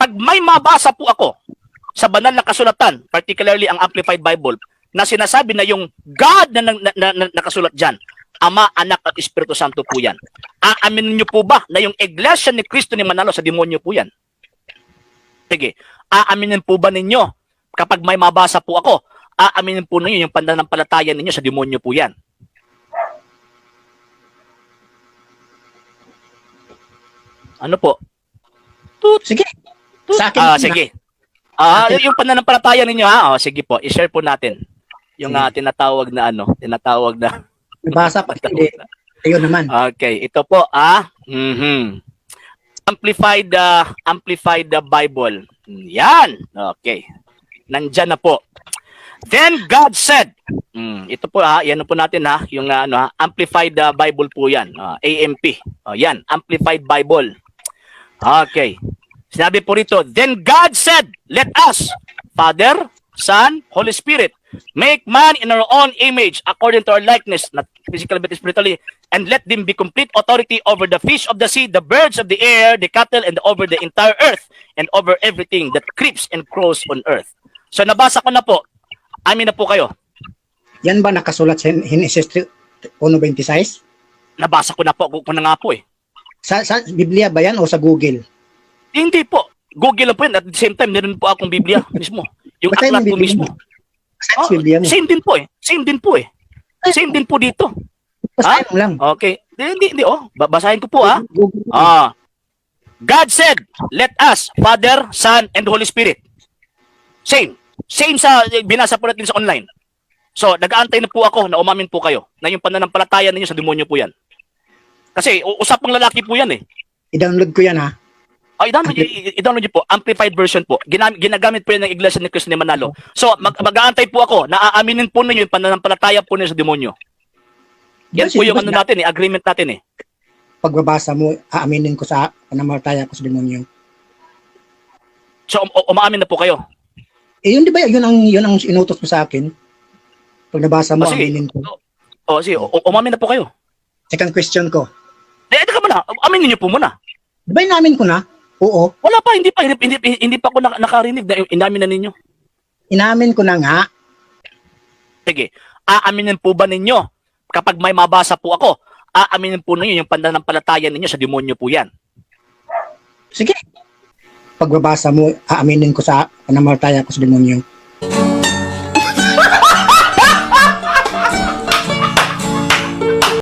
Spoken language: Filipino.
Kapag may mabasa po ako sa banal na kasulatan, particularly ang Amplified Bible, na sinasabi na yung God na nakasulat dyan, Ama, Anak at Espiritu Santo po yan. Aaminin niyo po ba na yung Iglesia ni Cristo ni Manalo sa demonyo po yan? Sige, aaminin po ba ninyo kapag may mabasa po ako, aaminin po ninyo yung pananampalataya ninyo sa demonyo po yan? Ano po? Sige. Sa akin. Sige. Yung pananampalataya ninyo sige po, i-share po natin. Yung tinatawag na Nabasa pa hindi. Ayun naman. Okay, ito po Amplified Bible. Yan. Okay. Nandyan na po. Then God said, ito po yan po natin yung Amplified Bible po yan. AMP. Yan, Amplified Bible. Okay. Sinabi po rito, then God said, let us, Father, Son, Holy Spirit, make man in our own image, according to our likeness, not physically but spiritually, and let them be complete authority over the fish of the sea, the birds of the air, the cattle, and over the entire earth, and over everything that creeps and crawls on earth. So nabasa ko na po. Amin na po kayo. Yan ba nakasulat sa Genesis 1:26? Nabasa ko na po. Kung na nga po eh. Sa Biblia ba yan o sa Google? Hindi po. Google lang po yan. At the same time, meron po akong Biblia mismo. Yung Basahin aklat mo po Biblia mismo. mo. Sa Biblia mo. Same din po eh. Same din po eh. Same din po dito. Basahin mo lang. Okay. Hindi. Basahin ko po Google. God said, let us, Father, Son, and Holy Spirit. Same. Same sa binasa po natin sa online. So, nag-aantay na po ako na umamin po kayo na yung pananampalataya ninyo sa demonyo po yan. Kasi usapang lalaki po yan eh. I-download ko yan ha. I-download nyo po. Amplified version po. Ginagamit po yan ng Iglesia ni Cristo ni Manalo. So, mag-aantay po ako na aaminin po ninyo yung pananampalataya po ninyo sa demonyo. Yan po yung natin eh, agreement natin eh. Pagbabasa mo, aaminin ko sa pananampalataya ko sa demonyo. So, umaamin na po kayo. Yun di ba, yun ang inutos mo sa akin. Pag nabasa mo, aminin ko. Sige, umamin na po kayo. Second question ko. Teka muna, aminin niyo po muna. Di ba inamin ko na? Oo. Wala pa, hindi pa ako nakarinig na inamin na ninyo. Inamin ko na nga. Sige, aaminin po ba ninyo kapag may mabasa po ako, aaminin po ninyo yung pananampalataya ninyo sa demonyo po yan? Sige. Pagbabasa mo, aaminin ko sa pananampalataya ko sa demonyo.